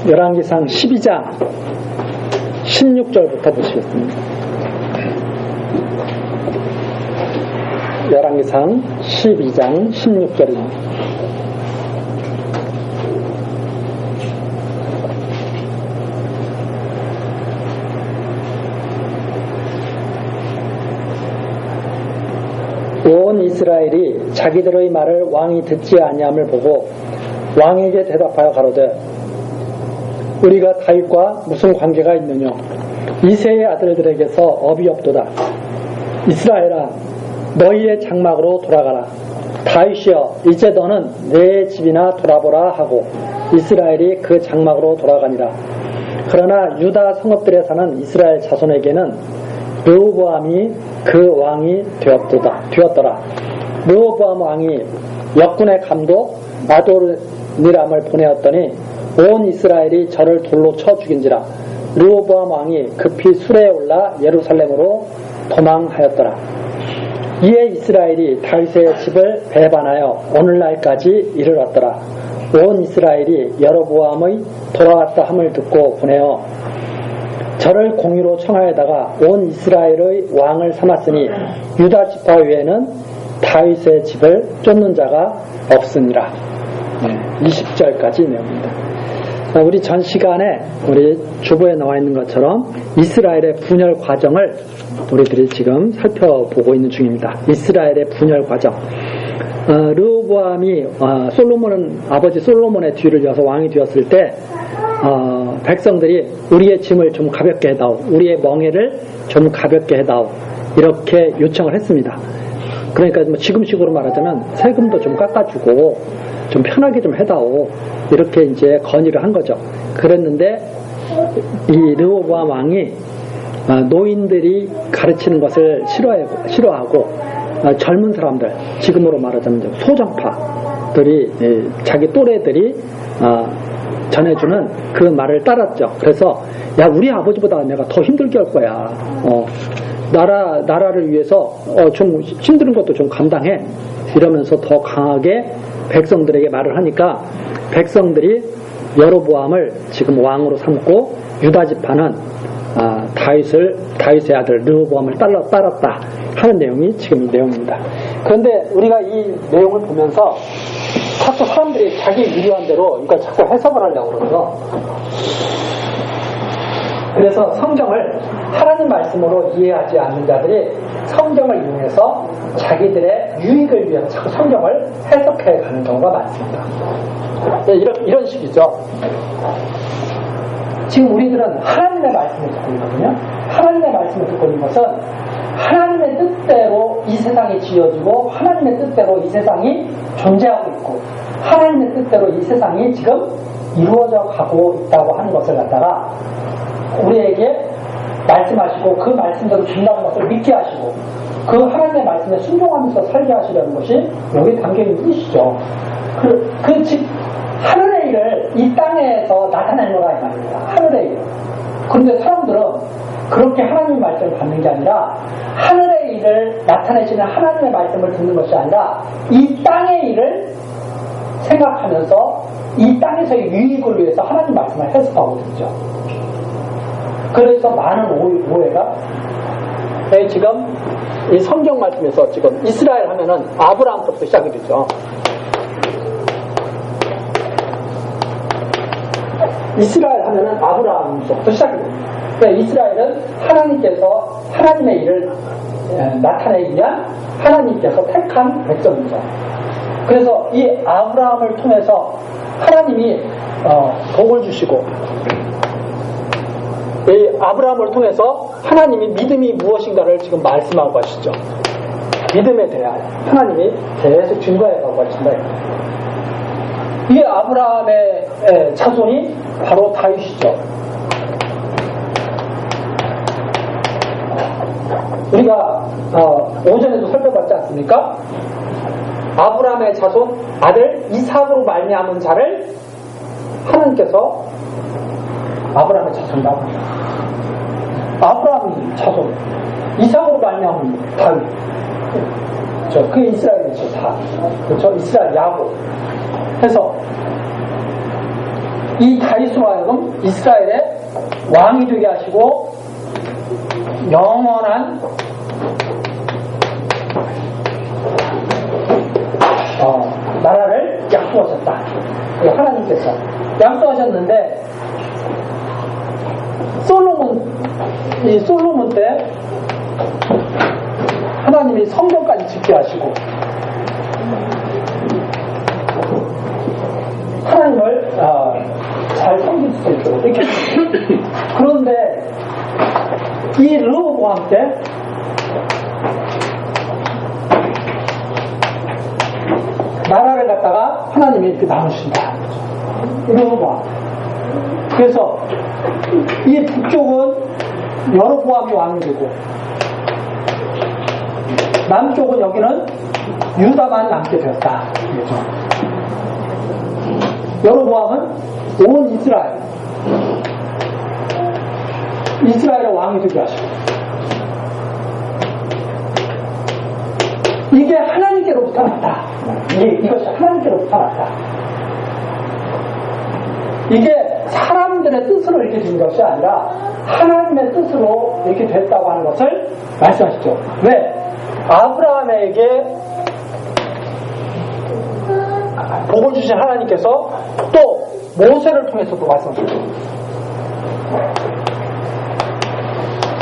열왕기상 12장 16절부터 보시겠습니다. 열왕기상 12장 16절입니다. 온 이스라엘이 자기들의 말을 왕이 듣지 아니함을 보고 왕에게 대답하여 가로되 우리가 다윗과 무슨 관계가 있느냐? 이새의 아들들에게서 업이 없도다. 이스라엘아, 너희의 장막으로 돌아가라. 다윗이여, 이제 너는 내 집이나 돌아보라 하고 이스라엘이 그 장막으로 돌아가니라. 그러나 유다 성읍들에 사는 이스라엘 자손에게는 르호보암이 그 왕이 되었더라. 르호보암 왕이 역군의 감독 아도니람을 보내었더니 온 이스라엘이 저를 돌로 쳐 죽인지라. 르호보암 왕이 급히 수레에 올라 예루살렘으로 도망하였더라. 이에 이스라엘이 다윗의 집을 배반하여 오늘날까지 이르렀더라. 온 이스라엘이 여로보암의 돌아왔다 함을 듣고 보내어 저를 공유로 청하에다가 온 이스라엘의 왕을 삼았으니 유다 지파 외에는 다윗의 집을 쫓는 자가 없으니라. 20절까지 내용입니다. 우리 전 시간에 우리 주보에 나와 있는 것처럼 이스라엘의 분열 과정을 우리들이 지금 살펴보고 있는 중입니다. 이스라엘의 분열 과정. 르호보암이 아버지 솔로몬의 뒤를 이어서 왕이 되었을 때 백성들이 우리의 짐을 좀 가볍게 해다오, 우리의 멍에를 좀 가볍게 해다오, 이렇게 요청을 했습니다. 그러니까 뭐 지금식으로 말하자면 세금도 좀 깎아주고 좀 편하게 좀 해다오, 이렇게 이제 건의를 한 거죠. 그랬는데 이 르호보암 왕이 노인들이 가르치는 것을 싫어하고 젊은 사람들, 지금으로 말하자면 소정파들이, 자기 또래들이 전해주는 그 말을 따랐죠. 그래서 야, 우리 아버지보다 내가 더 힘들게 할 거야. 나라를 위해서 좀 힘든 것도 좀 감당해, 이러면서 더 강하게 백성들에게 말을 하니까 백성들이 여로보암을 지금 왕으로 삼고 유다 지파는 다윗의 아들 르호보암을 따랐다 하는 내용이 지금 이 내용입니다. 그런데 우리가 이 내용을 보면서 자꾸 사람들이 자기 유리한 대로 이걸 자꾸 해석을 하려고 그러죠. 그래서 성경을 하나님 말씀으로 이해하지 않는 자들이 성경을 이용해서 자기들의 유익을 위해서 자꾸 성경을 해석해 가는 경우가 많습니다. 이런 식이죠. 지금 우리들은 하나님의 말씀을 듣고 있거든요. 하나님의 말씀을 듣고 있는 것은 하나님의 뜻대로 이 세상이 지어지고 하나님의 뜻대로 이 세상이 존재하고 있고 하나님의 뜻대로 이 세상이 지금 이루어져 가고 있다고 하는 것을 갖다가 우리에게 말씀하시고 그 말씀대로 준다는 것을 믿게 하시고 그 하나님의 말씀에 순종하면서 살게 하시려는 것이 여기 담겨있는 뜻이죠. 즉 하늘의 일을 이 땅에서 나타내노라 이 말입니다. 하늘의 일. 그런데 사람들은 그렇게 하나님의 말씀을 받는 게 아니라 하늘의 일을 나타내시는 하나님의 말씀을 듣는 것이 아니라 이 땅의 일을 생각하면서 이 땅에서의 유익을 위해서 하나님 말씀을 해석하고 듣죠. 그래서 많은 오해가 지금 이 성경 말씀에서 지금 이스라엘 하면은 아브라함부터 시작이 되죠. 이스라엘 하면은 아브라함부터 시작이 됩니다. 그러니까 이스라엘은 하나님께서 하나님의 일을 나타내기 위한 하나님께서 택한 백성이죠. 그래서 이 아브라함을 통해서 하나님이 복을 주시고 이 아브라함을 통해서 하나님이 믿음이 무엇인가를 지금 말씀하고 가시죠. 믿음에 대하여 하나님이 계속 증거해 가고 가신다. 이게 아브라함의 자손이 바로 다윗이죠. 우리가 오전에도 살펴봤지 않습니까? 아브라함의 자손 아들 이삭으로 말미암은 자를 하나님께서 아브라함의 자손이라고 합니다. 아브라함이 자손, 이삭으로 말미암은 다윗. 그게 이스라엘이죠, 다. 그렇죠? 이스라엘 야곱. 해서 이 다윗으로 하여금 이스라엘의 왕이 되게 하시고 영원한 나라를 약속하셨다. 하나님께서 약속하셨는데 솔로몬 때 하나님이 성전까지 짓게 하시고 하나님을 잘 섬길 수 있도록 이렇게 그런데 이 르호보암 때 나라를 갖다가 하나님이 이렇게 나누신다. 르호보암. 그래서 이 북쪽은 여로보암이 왕이 되고 남쪽은 여기는 유다만 남게 되었다. 그렇죠? 여로보암은 온 이스라엘의 왕이 되게 하시고 이게 하나님께로부터 났다. 이것이 하나님께로부터 났다. 이게 사람들의 뜻으로 이렇게 된 것이 아니라 하나님의 뜻으로 이렇게 됐다고 하는 것을 말씀하시죠. 왜? 아브라함에게 복을 주신 하나님께서 또 모세를 통해서도 말씀하셨죠.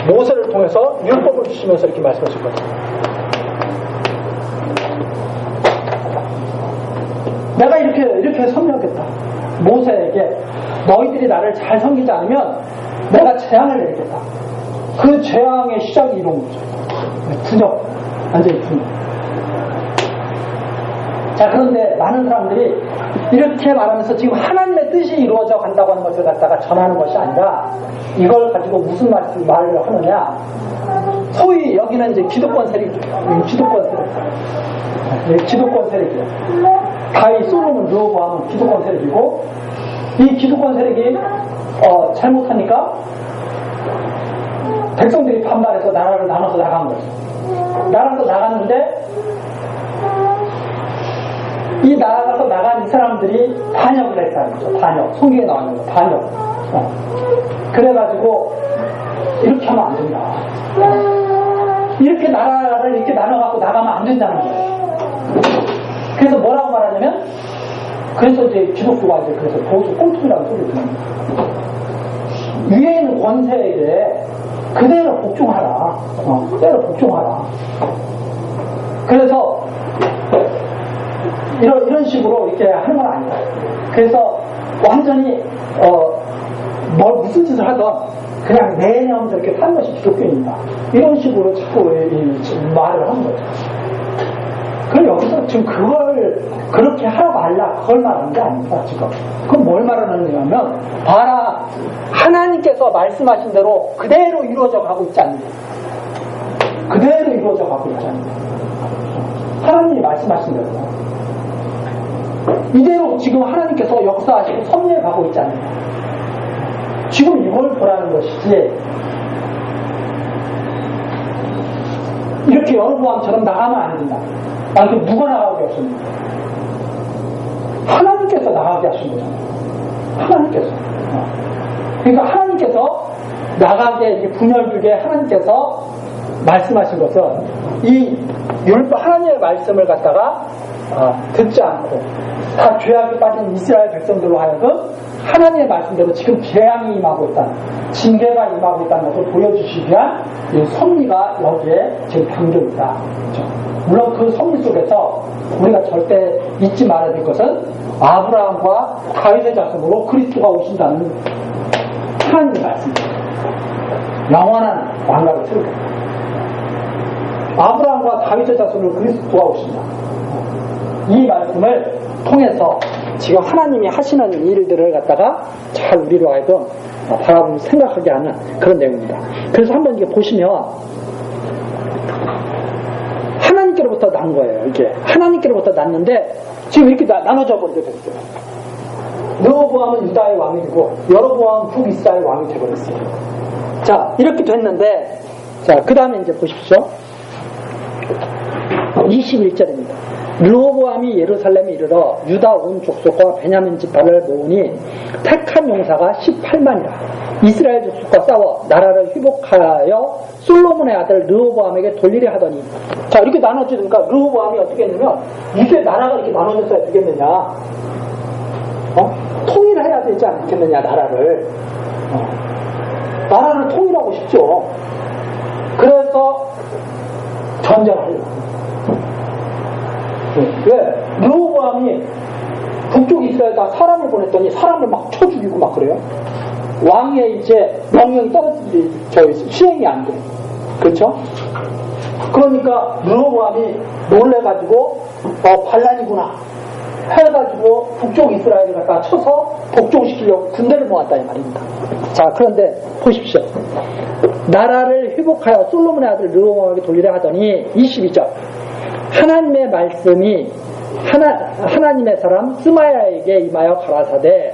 모세를 통해서 율법을 주시면서 이렇게 말씀하셨거든요. 내가 이렇게 섬기겠다. 모세에게 너희들이 나를 잘 섬기지 않으면 내가 재앙을 내리겠다. 그 재앙의 시작이 이런 거죠. 분역, 완전히 분역. 자, 그런데 많은 사람들이 이렇게 말하면서 지금 하나님의 뜻이 이루어져 간다고 하는 것을 갖다가 전하는 것이 아니라 이걸 가지고 무슨 말을 하느냐. 소위 여기는 이제 기득권 세력이에요. 기득권 세력이에요. 다윗, 솔로몬, 르호보암은 기득권 세력이고 이 기득권 세력이 잘못하니까 백성들이 반발해서 나라를 나눠서 나간 거죠. 나라로 나갔는데 이 나라에서 나간 이 사람들이 반역을 했다는 거죠. 반역. 성경에 나오는 거. 반역. 그래가지고 이렇게 하면 안 된다. 이렇게 나라를 이렇게 나눠갖고 나가면 안 된다는 거예요. 그래서 뭐라고 말하냐면 그래서 이제 기독교가 이제 그래서 보수 꼴통이라고 소리를 듣는 거예요. 위에 있는 권세에게 그대로 복종하라. 그대로 복종하라. 그래서 이런 식으로 이렇게 하는 건 아니에요. 그래서 완전히 무슨 짓을 하든 그냥 내내하면서 이렇게 사는 것이 기독교입니다. 이런 식으로 자꾸 말을 하는 거죠. 그럼 여기서 지금 그걸 그렇게 하라 말라 그걸 말하는 게 아닙니다. 지금 그건 뭘 말하는 거냐면 봐라 하나님께서 말씀하신 대로 그대로 이루어져 가고 있지 않느냐. 그대로 이루어져 가고 있지 않느냐. 하나님이 말씀하신 대로 이대로 지금 하나님께서 역사하시고 섭리해 가고 있지 않느냐. 지금 이걸 보라는 것이지 이렇게 여로보암처럼 나가면 안 된다. 그 누가 나가게 하셨는가? 하나님께서 나가게 하신 거잖아요. 하나님께서. 그러니까 하나님께서 나가게 분열주게 하나님께서 말씀하신 것은 이 율법 하나님의 말씀을 갖다가 듣지 않고 다 죄악에 빠진 이스라엘 백성들로 하여금 하나님의 말씀대로 지금 재앙이 임하고 있다는 징계가 임하고 있다는 것을 보여주시기 위한 이 섭리가 여기에 지금 담겨 있다. 그렇죠? 물론 그 섭리 속에서 우리가 절대 잊지 말아야 될 것은 아브라함과 다윗의 자손으로 그리스도가 오신다는 하나님의 말씀입니다. 영원한 왕가를 세우겠다. 아브라함과 다윗의 자손으로 그리스도가 오신다. 이 말씀을 통해서 지금 하나님이 하시는 일들을 갖다가 잘 우리로 하여금 바라보면서 생각하게 하는 그런 내용입니다. 그래서 한번 이게 보시면 하나님께로부터 난 거예요. 이게 하나님께로부터 났는데 지금 이렇게 나눠져 버리게 됐어요. 르호보암은 유다의 왕이 되고 여로보암은 북이스라엘 왕이 되어버렸어요. 자, 이렇게 됐는데 자, 그 다음에 이제 보십시오. 21절입니다. 르호보암이 예루살렘에 이르러 유다 온 족속과 베냐민 지파를 모으니 택한 용사가 18만이라. 이스라엘 족속과 싸워 나라를 회복하여 솔로몬의 아들 르호보암에게 돌리려 하더니. 자, 이렇게 나눠지니까 르호보암이 어떻게 했냐면, 이게 나라가 이렇게 나눠졌어야 되겠느냐, 통일을 해야 되지 않겠느냐, 나라를. 나라를 통일하고 싶죠. 그래서 전쟁을 하려고. 왜? 르호보암이 북쪽 이스라엘에다 사람을 보냈더니 사람을 막 쳐 죽이고 막 그래요. 왕의 이제 명령이 시행이 안 돼. 그렇죠? 그러니까 르호보암이 놀래가지고 반란이구나 해가지고 북쪽 이스라엘을 갖다 쳐서 복종시키려고 군대를 모았다 이 말입니다. 자, 그런데 보십시오. 나라를 회복하여 솔로몬의 아들 르호보암에게 돌리려 하더니 22절 하나님의 말씀이 하나님의 사람 스마야에게 임하여 가라사대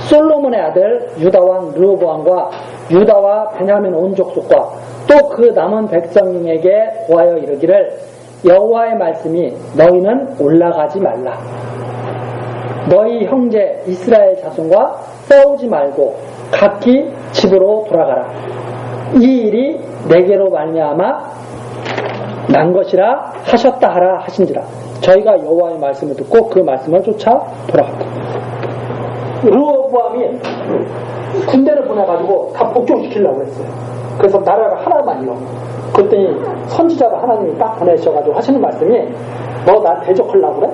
솔로몬의 아들 유다왕 르호보암과 유다와 베냐민 온 족속과 또 그 남은 백성에게 고하여 이르기를 여호와의 말씀이 너희는 올라가지 말라. 너희 형제 이스라엘 자손과 싸우지 말고 각기 집으로 돌아가라. 이 일이 내게로 말미암아 난 것이라 하셨다 하라 하신지라. 저희가 여호와의 말씀을 듣고 그 말씀을 쫓아 돌아갔다. 르호보암이 군대를 보내가지고 다 복종시키려고 했어요. 그래서 나라를 하나만 잃어. 그랬더니 선지자를 하나님이 딱 보내셔가지고 하시는 말씀이 너 나 대적하려고 그래?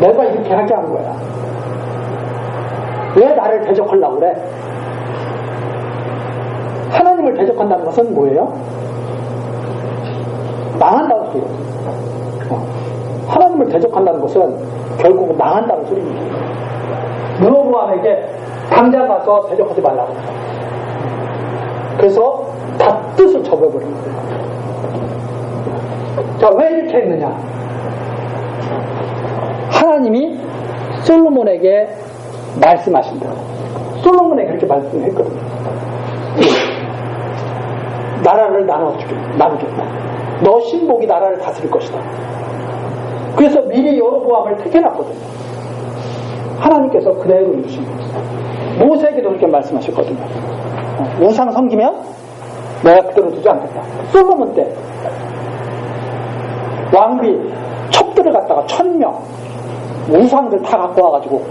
내가 이렇게 하게 한 거야. 왜 나를 대적하려고 그래? 하나님을 대적한다는 것은 뭐예요? 망한다는 소리예요. 하나님을 대적한다는 것은 결국 망한다는 소리입니다. 르호보암에게 당장 가서 대적하지 말라고. 그래서 다 뜻을 접어버린 거예요. 자, 왜 이렇게 했느냐? 하나님이 솔로몬에게 말씀하신다. 솔로몬에게 그렇게 말씀했거든요. 나라를 나누겠다. 너 신복이 나라를 다스릴 것이다. 그래서 미리 여로보암을 택해놨거든요. 하나님께서 그대로 이루신 거예요. 모세에게도 그렇게 말씀하셨거든요. 우상 섬기면 내가 그대로 두지 않겠다. 솔로몬 때 왕비 첩들을 갖다가 1000명 우상들 다 갖고 와가지고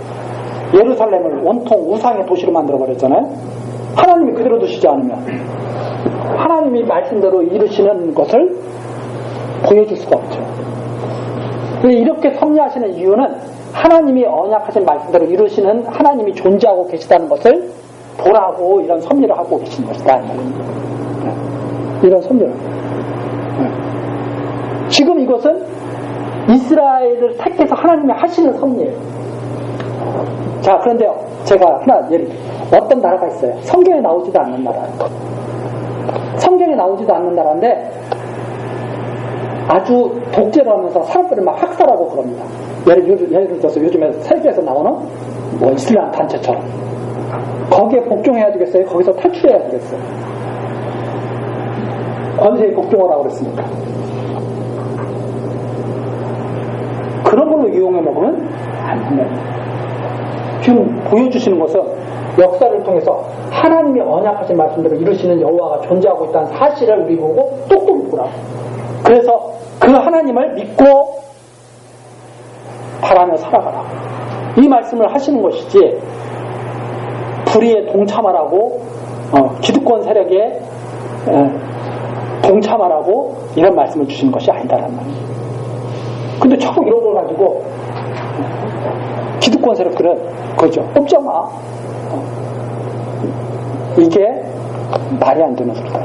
예루살렘을 온통 우상의 도시로 만들어버렸잖아요. 하나님이 그대로 두시지 않으면 하나님이 말씀대로 이루시는 것을 보여줄 수가 없죠. 이렇게 섭리하시는 이유는 하나님이 언약하신 말씀대로 이루시는 하나님이 존재하고 계시다는 것을 보라고 이런 섭리를 하고 계신 것이다. 이런 섭리를. 지금 이것은 이스라엘을 택해서 하나님이 하시는 섭리예요. 자, 그런데 제가 하나 예를 어떤 나라가 있어요. 성경에 나오지도 않는 나라. 성경에 나오지도 않는 나라인데 아주 독재를 하면서 사람들을 막 학살하고 그럽니다. 예를 들어서 요즘에 세계에서 나오는 뭐 이슬람 단체처럼 거기에 복종해야 되겠어요? 거기서 탈출해야 되겠어요? 권세에 복종하라고 그랬으니까. 그런 걸로 이용해 먹으면 안 됩니다. 지금 보여주시는 것은 역사를 통해서 하나님이 언약하신 말씀대로 이루시는 여호와가 존재하고 있다는 사실을 우리 보고 똑똑히 보라고. 그래서 그 하나님을 믿고 바라며 살아가라. 이 말씀을 하시는 것이지 불의에 동참하라고 기득권 세력에 동참하라고 이런 말씀을 주시는 것이 아니다라는 말이에요. 근데 자꾸 이런 걸 가지고 기득권 세력들은 그죠 꼼짝 마. 이게 말이 안 되는 소리다.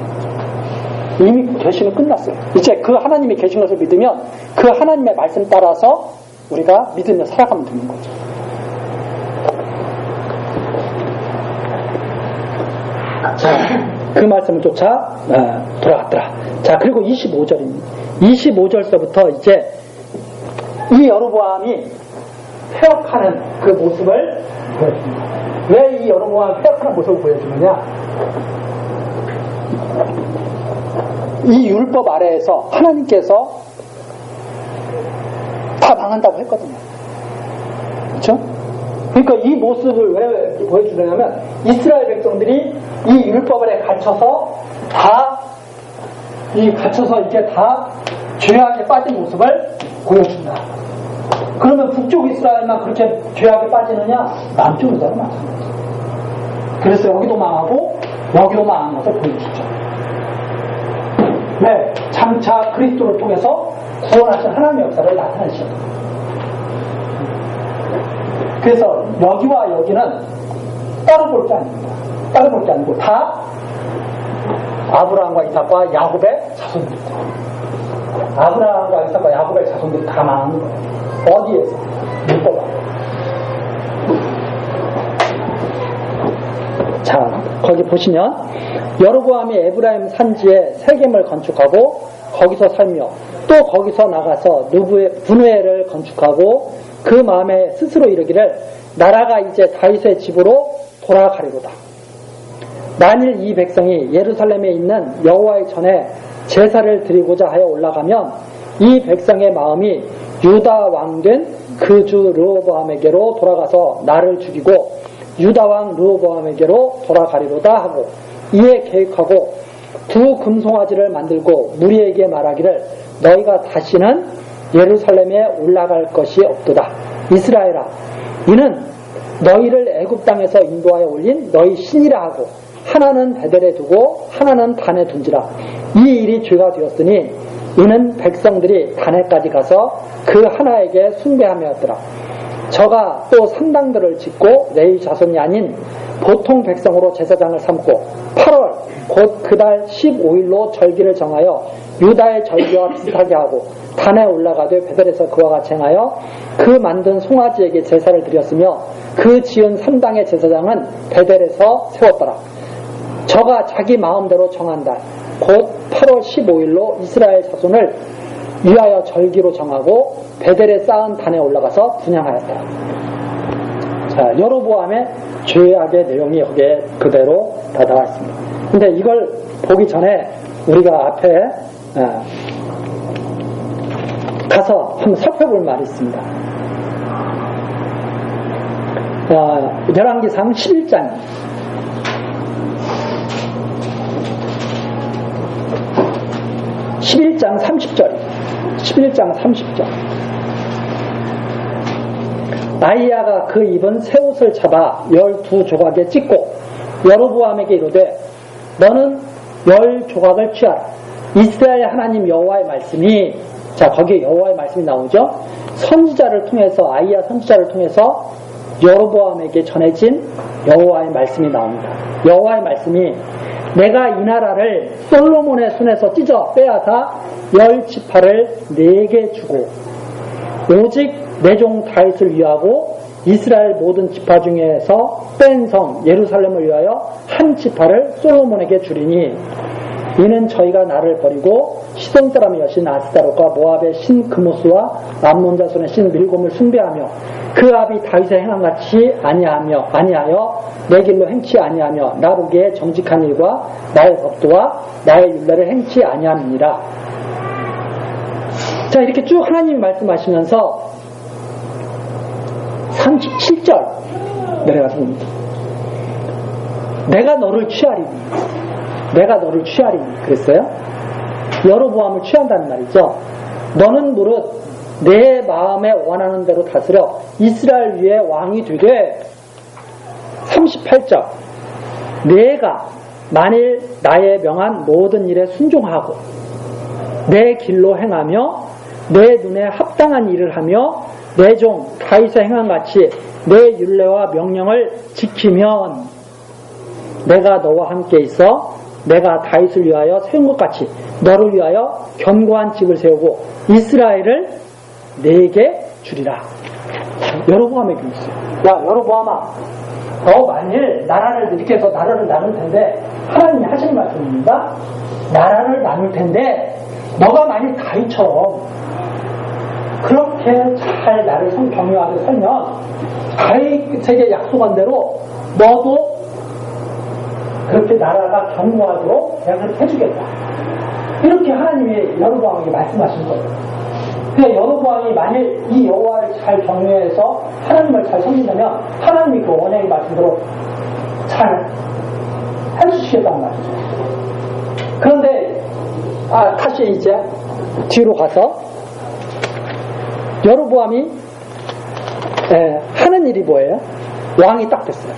이미 계시는 끝났어요. 이제 그 하나님이 계신 것을 믿으면 그 하나님의 말씀 따라서 우리가 믿으며 살아가면 되는 거죠. 자, 그 말씀을 쫓아 돌아갔더라. 자, 그리고 25절입니다. 25절서부터 이제 이 여로보암이 회역하는 그 모습을 보여줍니다. 왜 이 여로보암이 회역하는 모습을 보여주느냐? 이 율법 아래에서 하나님께서 다 망한다고 했거든요. 그렇죠? 그러니까 이 모습을 왜 보여주려냐면 이스라엘 백성들이 이 율법에 갇혀서 이게 다 죄악에 빠진 모습을 보여준다. 그러면 북쪽 이스라엘만 그렇게 죄악에 빠지느냐? 남쪽 이스라엘은 마찬가지. 그래서 여기도 망하고 여기도 망한 것을 보여주죠. 네, 장차 그리스도를 통해서 구원하신 하나님의 역사를 나타내셨다. 그래서 여기와 여기는 따로 볼 게 아닙니다. 따로 볼 게 아니고 다 아브라함과 이삭과 야곱의 자손들이다. 아브라함과 이삭과 야곱의 자손들이 다 망하는 거예요. 어디에서? 율법 앞에. 자, 거기 보시면 여로보암이 에브라임 산지에 세겜을 건축하고 거기서 살며 또 거기서 나가서 분우엘을 건축하고 그 마음에 스스로 이르기를 나라가 이제 다윗의 집으로 돌아가리로다. 만일 이 백성이 예루살렘에 있는 여호와의 전에 제사를 드리고자 하여 올라가면 이 백성의 마음이 유다 왕된 그 주 르호보암에게로 돌아가서 나를 죽이고 유다 왕 르호보암에게로 돌아가리로다 하고 이에 계획하고 두 금송아지를 만들고 무리에게 말하기를 너희가 다시는 예루살렘에 올라갈 것이 없도다. 이스라엘아, 이는 너희를 애굽 땅에서 인도하여 올린 너희 신이라 하고 하나는 베델에 두고 하나는 단에 둔지라. 이 일이 죄가 되었으니 이는 백성들이 단에까지 가서 그 하나에게 숭배하였더라. 저가 또 산당들을 짓고 레위 자손이 아닌 보통 백성으로 제사장을 삼고 8월 곧 그달 15일로 절기를 정하여 유다의 절기와 비슷하게 하고 단에 올라가되 베델에서 그와 같이 행하여 그 만든 송아지에게 제사를 드렸으며 그 지은 산당의 제사장은 베델에서 세웠더라. 저가 자기 마음대로 정한 달 곧 8월 15일로 이스라엘 자손을 위하여 절기로 정하고 베델에 쌓은 단에 올라가서 분향하였다. 자, 여로보암의 죄악의 내용이 여기에 그대로 다 나와 있습니다. 근데 이걸 보기 전에 우리가 앞에 가서 한번 살펴볼 말이 있습니다. 열왕기상 11장 11장 30절 11장 30절 아이야가 그 입은 새 옷을 잡아 12조각에 찢고 여로보암에게 이르되 너는 10조각을 취하라. 이스라엘 하나님 여호와의 말씀이 자 거기에 여호와의 말씀이 나오죠. 선지자를 통해서 아이야 선지자를 통해서 여로보암에게 전해진 여호와의 말씀이 나옵니다. 여호와의 말씀이 내가 이 나라를 솔로몬의 손에서 찢어 빼앗아 10지파를 내게 주고 오직 내 종 다윗을 위하고 이스라엘 모든 지파 중에서 뺀 성 예루살렘을 위하여 한 지파를 솔로몬에게 주리니 이는 저희가 나를 버리고 시돈 사람의 여신 아스타롯과 모압의 신 그모스와 암몬 자손의 신 밀곰을 숭배하며 그 아비 다윗의 행함같이 아니하여 내 길로 행치 아니하며 나 보기에 정직한 일과 나의 법도와 나의 율례를 행치 아니함이니라. 자, 이렇게 쭉 하나님이 말씀하시면서 37절 내려가서 봅니다. 내가 너를 취하리니 그랬어요. 여로보암을 취한다는 말이죠. 너는 무릇 내 마음에 원하는 대로 다스려 이스라엘 위에 왕이 되되 38절 내가 만일 나의 명한 모든 일에 순종하고 내 길로 행하며 내 눈에 합당한 일을 하며 내 종 다윗의 행함같이 내 율례와 명령을 지키면 내가 너와 함께 있어 내가 다윗을 위하여 세운 것 같이 너를 위하여 견고한 집을 세우고 이스라엘을 내게 주리라. 여로보암에게 있어요. 야 여로보암아, 너 만일 나라를 이렇게 해서 나라를 나눌 텐데 하나님이 하시는 말씀입니다. 나라를 나눌 텐데 너가 만일 다윗처럼 그렇게 잘 나를 경유하게 살면 다윗에게 약속한 대로 너도 그렇게 나라가 견고하도록 내가 그렇게 해주겠다. 이렇게 하나님이 여로보암에게 말씀하신 거예요. 그러니까 여로보암이 만일 이 여호와를 잘 경외해서 하나님을 잘 섬긴다면 하나님이 그 원형의 말씀대로 잘 해주시겠다는 말이죠. 그런데 다시 이제 뒤로 가서 여로보암이 하는 일이 뭐예요? 왕이 딱 됐어요.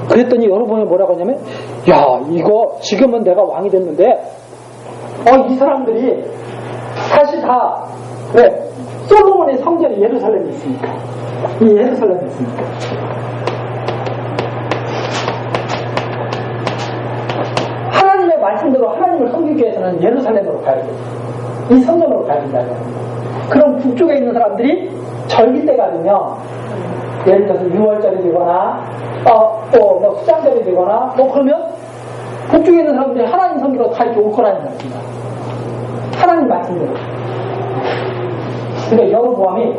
그랬더니 여로보암이 뭐라고 하냐면, 야, 이거 지금은 내가 왕이 됐는데 이 사람들이 사실 다 왜? 솔로몬의 성전이 예루살렘에 있으니까. 이 예루살렘에 있으니까. 하나님의 말씀대로 하나님을 섬기기 위해서는 예루살렘으로 가야 돼요. 이 성전으로 가야 된다고요. 그럼 북쪽에 있는 사람들이 절기 때가 되면 예를 들어서 6월절이 되거나 뭐 수장절이 되거나 뭐 그러면 북쪽에 있는 사람들이 하나님 섬기러 다 이렇게 올 거라는 말입니다. 하나님 말씀대로. 그러니까 여로보암이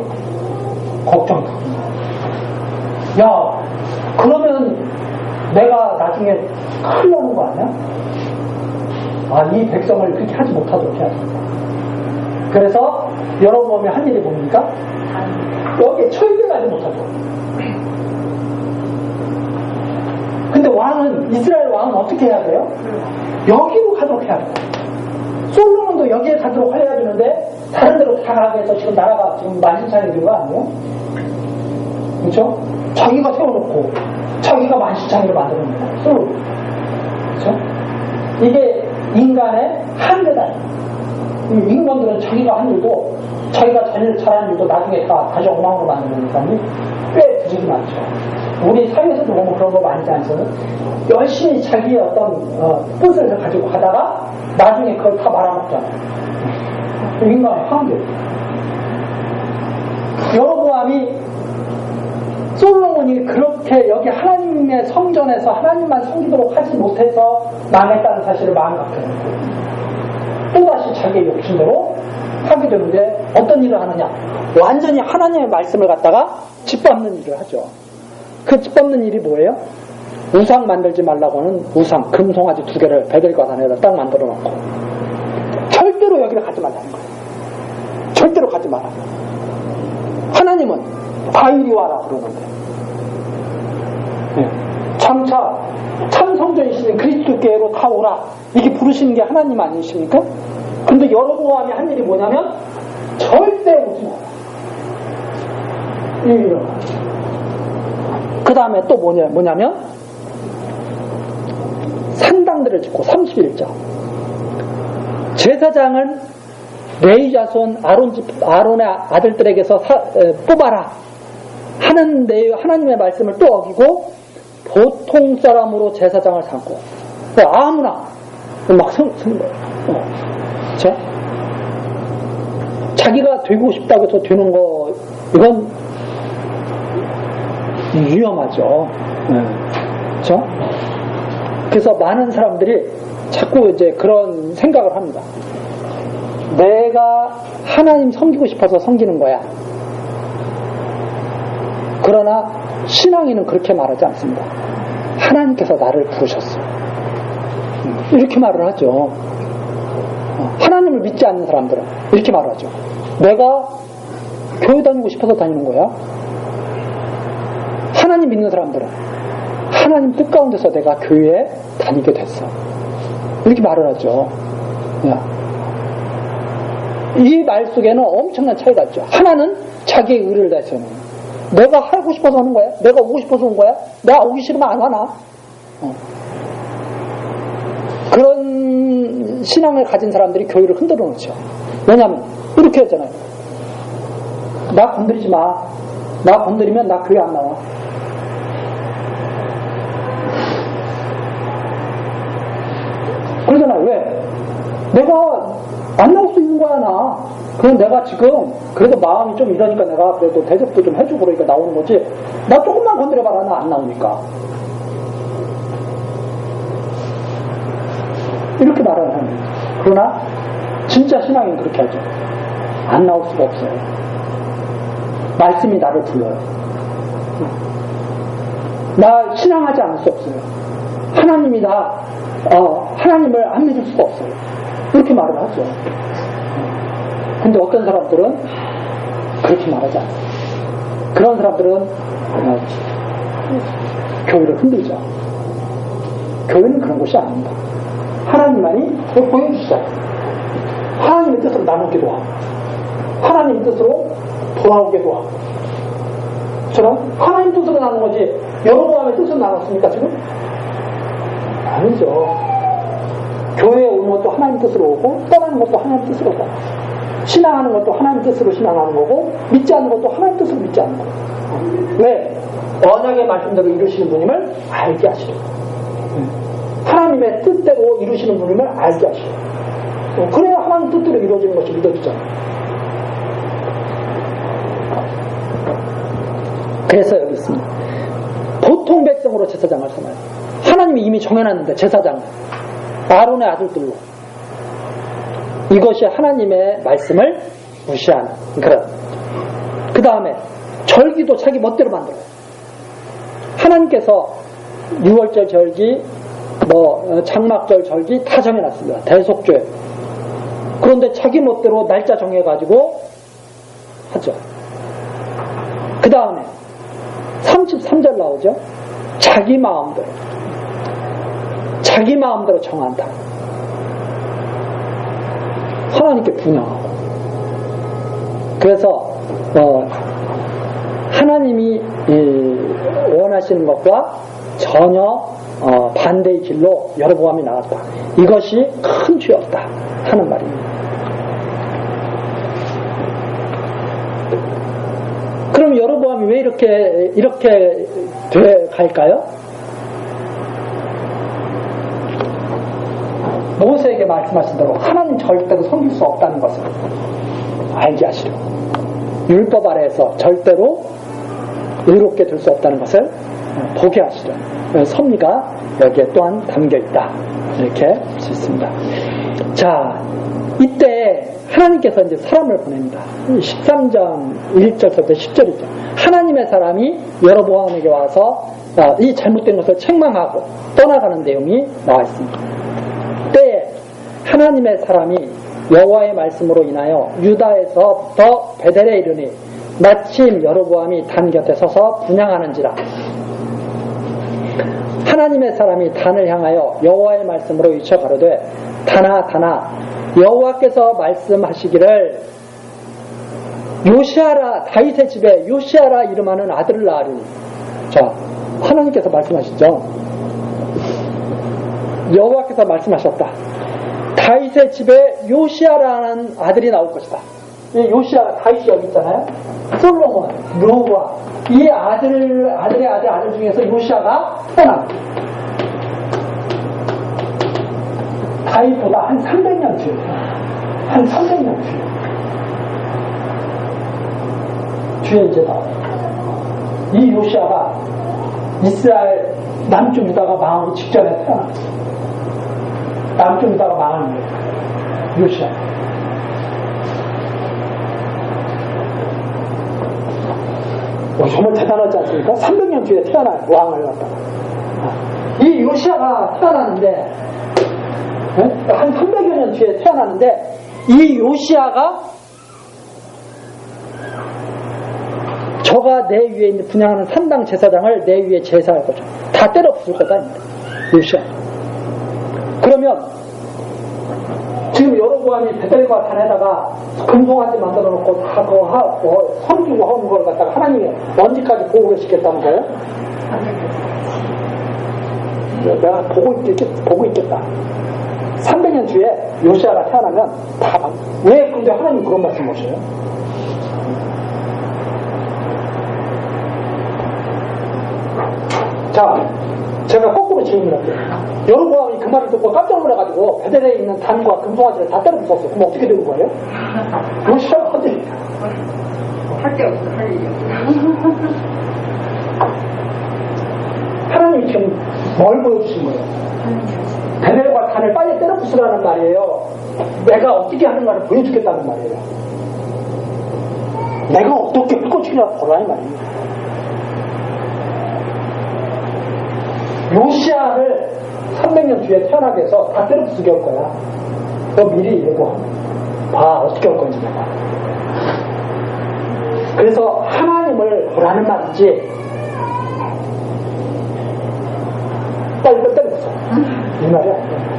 걱정이 됩니다. 야, 그러면 내가 나중에 큰일 나는 거 아니야? 이 백성을 그렇게 하지 못하도록 해야 된다. 그래서 여로보암이 한 일이 뭡니까? 여기에 철교하지 못하도록. 근데 이스라엘 왕은 어떻게 해야 돼요? 여기로 가도록 해야 돼요. 솔로몬도 여기에 가도록 해야 되는데 다른 데로 다 가게 해서 지금 나라가 지금 만신창이 된 거 아니에요? 그렇죠? 자기가 세워놓고 자기가 만신창이를 만드는 거예요. 솔로몬. 그렇죠? 이게 인간의 한계다. 인간들은 자기가 한 일도 자기가 잘하는 일도 나중에 다시 엉망으로 만드는 사람이 꽤 부족이 많죠. 우리 사회에서도 보면 그런 거 많지 않습니까? 열심히 자기의 어떤 뜻을 가지고 하다가 나중에 그걸 다 말아먹잖아요. 인간의 한계. 여로보암이 솔로몬이 그렇게 여기 하나님의 성전에서 하나님만 섬기도록 하지 못해서 망했다는 사실을 망각해놓고 또다시 자기의 욕심대로 하게 되는데 어떤 일을 하느냐? 완전히 하나님의 말씀을 갖다가 짓밟는 일을 하죠. 그 짓밟는 일이 뭐예요? 우상 만들지 말라고 하는 우상, 금송아지 2개를 베델과산에다 딱 만들어 놓고 절대로 여기를 가지 말라는 거예요. 절대로 가지 마라. 하나님은 다 이리 와라 그러는데 장차 참 성전이시는 그리스도께로 다 오라 이렇게 부르시는 게 하나님 아니십니까? 근데 여로보암이 한 일이 뭐냐면 절대 오지 마라. 그 다음에 또 뭐냐면 산당들을 짓고 31장 제사장은 레위 자손 아론의 아들들에게서 뽑아라 하는 하나님의 말씀을 또 어기고 보통 사람으로 제사장을 삼고 아무나 막 자기가 되고 싶다고 해서 되는 거 이건 위험하죠. 그렇죠? 그래서 많은 사람들이 자꾸 이제 그런 생각을 합니다. 내가 하나님 섬기고 싶어서 섬기는 거야. 그러나 신앙인은 그렇게 말하지 않습니다. 하나님께서 나를 부르셨어. 이렇게 말을 하죠. 하나님을 믿지 않는 사람들은 이렇게 말하죠. 내가 교회 다니고 싶어서 다니는 거야. 하나님 믿는 사람들은 하나님 뜻 가운데서 내가 교회에 다니게 됐어. 이렇게 말을 하죠. 이 말 속에는 엄청난 차이가 있죠. 하나는 자기의 의를 다해서는 내가 하고 싶어서 하는 거야. 내가 오고 싶어서 온 거야. 내가 오기 싫으면 안 와나. 그런 신앙을 가진 사람들이 교회를 흔들어 놓죠. 왜냐하면 이렇게 하잖아요. 나 건드리지 마. 나 건드리면 나 교회 안 나와. 그러잖아요. 왜? 내가 안 나올 수 있는 거야, 나. 그럼 내가 지금, 그래도 마음이 좀 이러니까 내가 그래도 대접도 좀 해주고 그러니까 나오는 거지. 나 조금만 건드려봐라, 나 안 나오니까. 이렇게 말하는 사람이에요. 그러나, 진짜 신앙인은 그렇게 하죠. 안 나올 수가 없어요. 말씀이 나를 불러요. 나 신앙하지 않을 수 없어요. 하나님이 하나님을 안 믿을 수가 없어요. 이렇게 말을 하죠. 근데 어떤 사람들은 그렇게 말하지 않아요. 그런 사람들은 교회를 흔들죠. 교회는 그런 곳이 아닙니다. 하나님만이 보여주시죠. 하나님의 뜻으로 나누기도 하고 하나님의 뜻으로 돌아오기도 하고 저는 하나님 뜻으로 나눈 거지 여로보암의 뜻으로 나눴습니까 지금? 아니죠. 교회에 오는 것도 하나님 뜻으로 오고 떠나는 것도 하나님 뜻으로 오고 신앙하는 것도 하나님 뜻으로 신앙하는 거고 믿지 않는 것도 하나님 뜻으로 믿지 않는 거고 왜? 언약의 말씀대로 이루시는 분임을 알게 하시려고 하나님의 뜻대로 이루시는 분임을 알게 하시려고 그래야 하나님 뜻대로 이루어지는 것이 믿어지잖아요. 그래서 여기 있습니다. 보통 백성으로 제사장을 삼아요. 하나님이 이미 정해놨는데 제사장 아론의 아들들로 이것이 하나님의 말씀을 무시하는 그런. 그 다음에 절기도 자기 멋대로 만들어요. 하나님께서 6월절 절기, 장막절 절기 다 정해놨습니다. 대속죄. 그런데 자기 멋대로 날짜 정해가지고 하죠. 그 다음에 33절 나오죠. 자기 마음대로 정한다. 하나님께 분양하고. 그래서 하나님이 원하시는 것과 전혀 반대의 길로 여로보암이 나갔다. 이것이 큰 죄였다 하는 말입니다. 그럼 여로보암이 왜 이렇게 돼 갈까요? 모세에게 말씀하신 대로 하나님 절대로 섬길 수 없다는 것을 알게 하시려고 율법 아래에서 절대로 의롭게 될 수 없다는 것을 보게 하시려고 섭리가 여기에 또한 담겨있다 이렇게 볼 수 있습니다. 자, 이때 하나님께서 이제 사람을 보냅니다. 13장 1절부터 10절이죠. 하나님의 사람이 여로보암에게 와서 이 잘못된 것을 책망하고 떠나가는 내용이 나와 있습니다. 때에 하나님의 사람이 여호와의 말씀으로 인하여 유다에서부터 베델에 이르니 마침 여로보암이 단 곁에 서서 분향하는지라. 하나님의 사람이 단을 향하여 여호와의 말씀으로 외쳐 가로되 단아 여호와께서 말씀하시기를 요시아라 다윗의 집에 요시아라 이름하는 아들을 낳으리니. 자, 하나님께서 말씀하시죠. 여호와께서 말씀하셨다. 다윗의 집에 요시아라는 아들이 나올 것이다. 요시아가 다윗이 여기 있잖아요. 솔로몬, 르호보암 이 아들의 아들 중에서 요시아가 태어납니다. 다윗보다 한 300년 뒤에 한 300년 뒤에 이제 나와요. 이 요시아가 이스라엘 남쪽 유다가 망하기 직전에 태어났어요. 남쪽 유다가 망하는 거예요. 요시아. 정말 대단하지 않습니까? 300년 뒤에 태어나요. 왕을 갖다가. 이 요시아가 태어났는데 한 300여 년 뒤에 태어났는데 이 요시아가 저가 내 위에 있는 분양하는 산당 제사장을 내 위에 제사할 거죠. 다 때려 부술 거다. 요시아. 그러면 지금 여로보암이 베델과 단에다가 금송아지 만들어 놓고 다 섬기고 하는 걸 갖다가 하나님이 언제까지 보고 계시겠다는 거예요? 내가 보고 있겠다. 300년 뒤에 요시아가 태어나면 왜 근데 하나님 그런 말씀 하셔요? 자, 제가 거꾸로 질문할게요. 여로보암이 그 말을 듣고 깜짝 놀라가지고 베델에 있는 단과 금송아지를 다 때려 부쉈어. 그럼 어떻게 되는 거예요? 요시아가 어디? 할 게 없어, 할 일이 없어. 하나님이 지금 뭘 보여주신 거예요? 베델과 단을 빨리 때려 부수라는 말이에요. 내가 어떻게 하는가를 보여주겠다는 말이에요. 내가 어떻게 불꽃이라 보라는 말이에요. 요시아를 300년 뒤에 태어나게 해서 다 때려 부수게 할 거야. 너 미리 예고하고 봐, 어떻게 할 건지 내가. 그래서 하나님을 보라는 말이지, 빨리 때려서 이 말이 아니에요.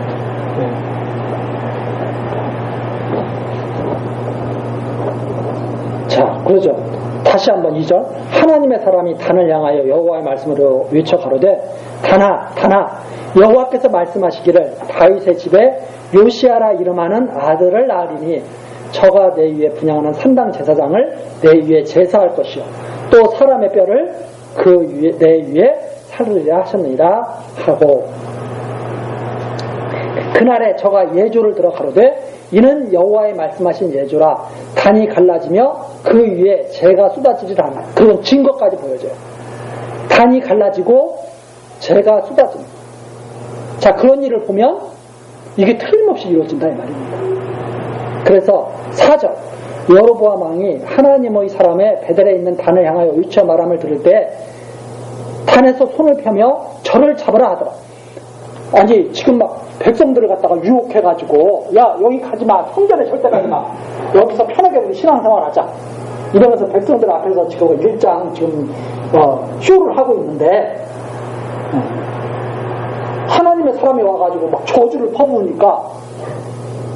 자, 그러죠. 다시 한번 2절. 하나님의 사람이 단을 향하여 여호와의 말씀으로 외쳐 가로되 단아 여호와께서 말씀하시기를 다윗의 집에 요시아라 이름하는 아들을 낳으리니 저가 내 위에 분양하는 산당 제사장을 내 위에 제사할 것이요 또 사람의 뼈를 내 위에 살으리라 하셨느니라 하고, 그날에 저가 예조를 들어 가로되 이는 여호와의 말씀하신 예조라. 단이 갈라지며 그 위에 재가 쏟아지질 않아. 그건 증거까지 보여줘요. 단이 갈라지고 재가 쏟아집니다. 자, 그런 일을 보면 이게 틀림없이 이루어진다 이 말입니다. 그래서 4절 여로보암 왕이 하나님의 사람의 베델에 있는 단을 향하여 위쳐 말함을 들을 때 단에서 손을 펴며 저를 잡으라 하더라. 아니 지금 막 백성들을 갖다가 유혹해가지고 야 여기 가지마, 성전에 절대 가지마, 여기서 편하게 우리 신앙생활 하자 이러면서 백성들 앞에서 지금 일장 지금 쇼를 하고 있는데 하나님의 사람이 와가지고 막 저주를 퍼부으니까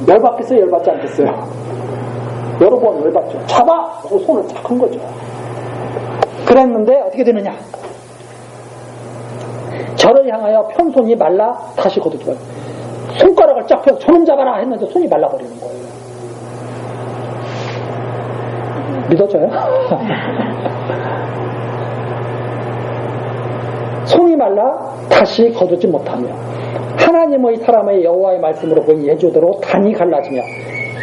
열받겠어요, 열받지 않겠어요? 여러 번 열받죠. 잡아! 하고 손을 탁 한 거죠. 그랬는데 어떻게 되느냐? 저를 향하여 편손이 말라 다시 거두더라. 손가락을 쫙 펴서 저놈 잡아라 했는데 손이 말라버리는 거예요. 믿어져요? 손이 말라 다시 거두지 못하며 하나님의 사람의 여호와의 말씀으로 보인 예조대로 단이 갈라지며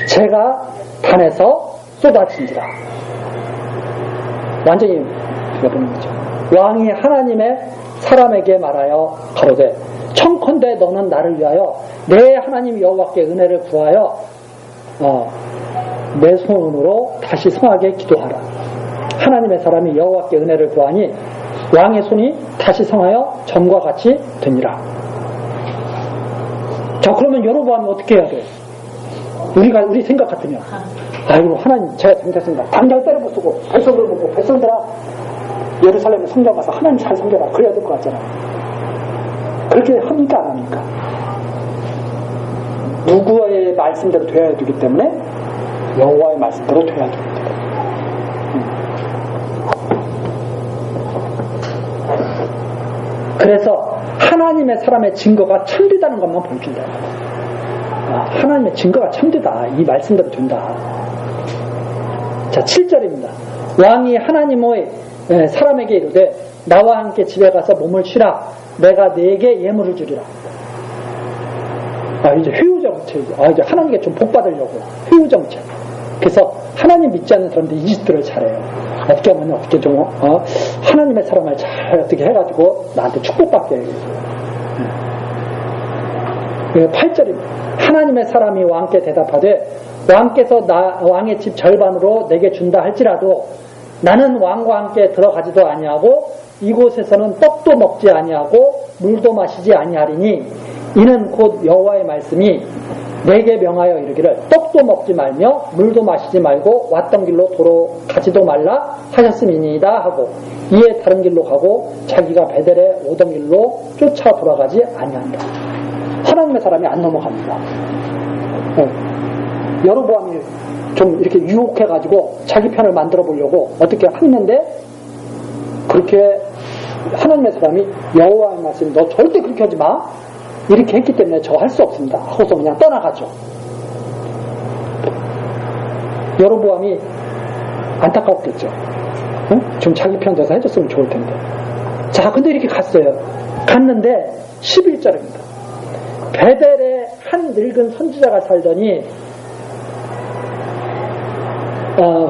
제가 단에서 쏟아진지라. 완전히 죽어버리는 거죠. 왕이 하나님의 사람에게 말하여 가로되 청컨대 너는 나를 위하여 내 하나님 여호와께 은혜를 구하여 내 손으로 다시 성하게 기도하라. 하나님의 사람이 여호와께 은혜를 구하니 왕의 손이 다시 성하여 전과 같이 되니라. 자, 그러면 여로보암이 어떻게 해야 돼? 우리 생각 같으면 아이고 하나님 제가 잘못했습니다. 당장 때려부수고 백성들 보고 백성들아 예루살렘에 성경 가서 하나님 잘 섬겨라 그래야 될 것 같잖아. 그렇게 합니까 안 합니까? 누구의 말씀대로 돼야 되기 때문에 여호와의 말씀대로 돼야 됩니다. 그래서 하나님의 사람의 증거가 참되다는 것만 보여준다. 하나님의 증거가 참되다. 이 말씀대로 된다. 자, 7절입니다. 왕이 하나님의 사람에게 이르되 나와 함께 집에 가서 몸을 쉬라. 내가 네게 예물을 주리라. 이제 회유정책. 이제 하나님께 좀 복받으려고. 회유정책. 그래서 하나님 믿지 않는 사람들이 이 짓들을 잘해요. 어떻게 하면 어떻게 좀 하나님의 사람을 잘 어떻게 해가지고 나한테 축복받게 해요. 8절입니다. 하나님의 사람이 왕께 대답하되 왕께서 왕의 집 절반으로 내게 준다 할지라도 나는 왕과 함께 들어가지도 아니하고 이곳에서는 떡도 먹지 아니하고 물도 마시지 아니하리니 이는 곧 여호와의 말씀이 내게 명하여 이르기를 떡도 먹지 말며 물도 마시지 말고 왔던 길로 도로 가지도 말라 하셨음이니이다 하고 이에 다른 길로 가고 자기가 베델에 오던 길로 쫓아 돌아가지 아니한다. 하나님의 사람이 안 넘어갑니다. 여로보암이 좀 이렇게 유혹해가지고 자기 편을 만들어 보려고 어떻게 했는데 그렇게 하나님의 사람이 여호와의 말씀 너 절대 그렇게 하지 마 이렇게 했기 때문에 저 할 수 없습니다 하고서 그냥 떠나가죠. 여로보암이 안타까웠겠죠. 좀 자기 편 돼서 해줬으면 좋을 텐데. 자, 근데 이렇게 갔어요. 갔는데 11절입니다. 베델에 한 늙은 선지자가 살더니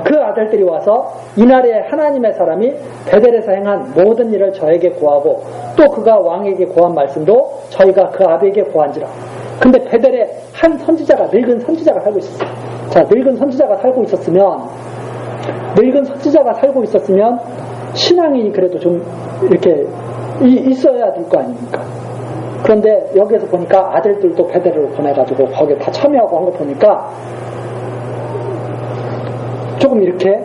그 아들들이 와서 이날에 하나님의 사람이 베델에서 행한 모든 일을 저에게 고하고 또 그가 왕에게 고한 말씀도 저희가 그 아비에게 고한지라. 근데 베델에 한 선지자가 늙은 선지자가 살고 있었어요. 자, 늙은 선지자가 살고 있었으면 신앙이 그래도 좀 이렇게 있어야 될 거 아닙니까? 그런데 여기에서 보니까 아들들도 베델으로 보내가지고 거기에 다 참여하고 한 거 보니까 조금 이렇게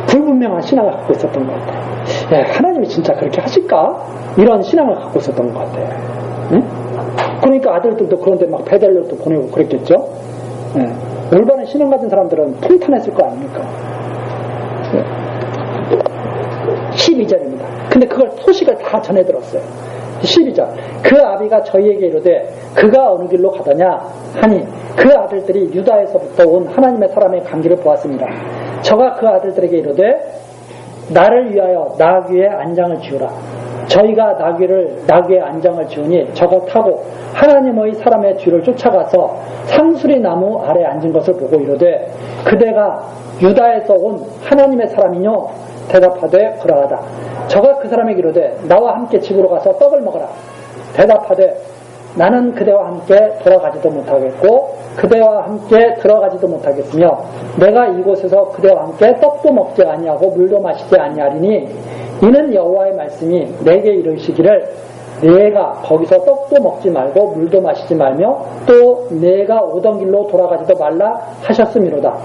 불분명한 신앙을 갖고 있었던 것 같아요. 야, 하나님이 진짜 그렇게 하실까? 이런 신앙을 갖고 있었던 것 같아요. 응? 그러니까 아들들도 그런데 막 배달료도 보내고 그랬겠죠. 올바른 신앙 가진 사람들은 통탄했을 거 아닙니까? 12절입니다. 근데 그걸 소식을 다 전해 들었어요. 12절. 그 아비가 저희에게 이르되 그가 어느 길로 가더냐 하니 그 아들들이 유다에서부터 온 하나님의 사람의 관계를 보았습니다. 저가 그 아들들에게 이르되 나를 위하여 나귀에 안장을 지우라. 저희가 나귀에 안장을 지우니 저거 타고 하나님의 사람의 뒤를 쫓아가서 상수리 나무 아래 앉은 것을 보고 이르되 그대가 유다에서 온 하나님의 사람이뇨? 대답하되 그러하다. 저가 그 사람에게 이르되 나와 함께 집으로 가서 떡을 먹어라. 대답하되 나는 그대와 함께 돌아가지도 못하겠고 그대와 함께 들어가지도 못하겠으며 내가 이곳에서 그대와 함께 떡도 먹지 아니하고 물도 마시지 아니하리니 이는 여호와의 말씀이 내게 이르시기를 내가 거기서 떡도 먹지 말고 물도 마시지 말며 또 내가 오던 길로 돌아가지도 말라 하셨음이로다.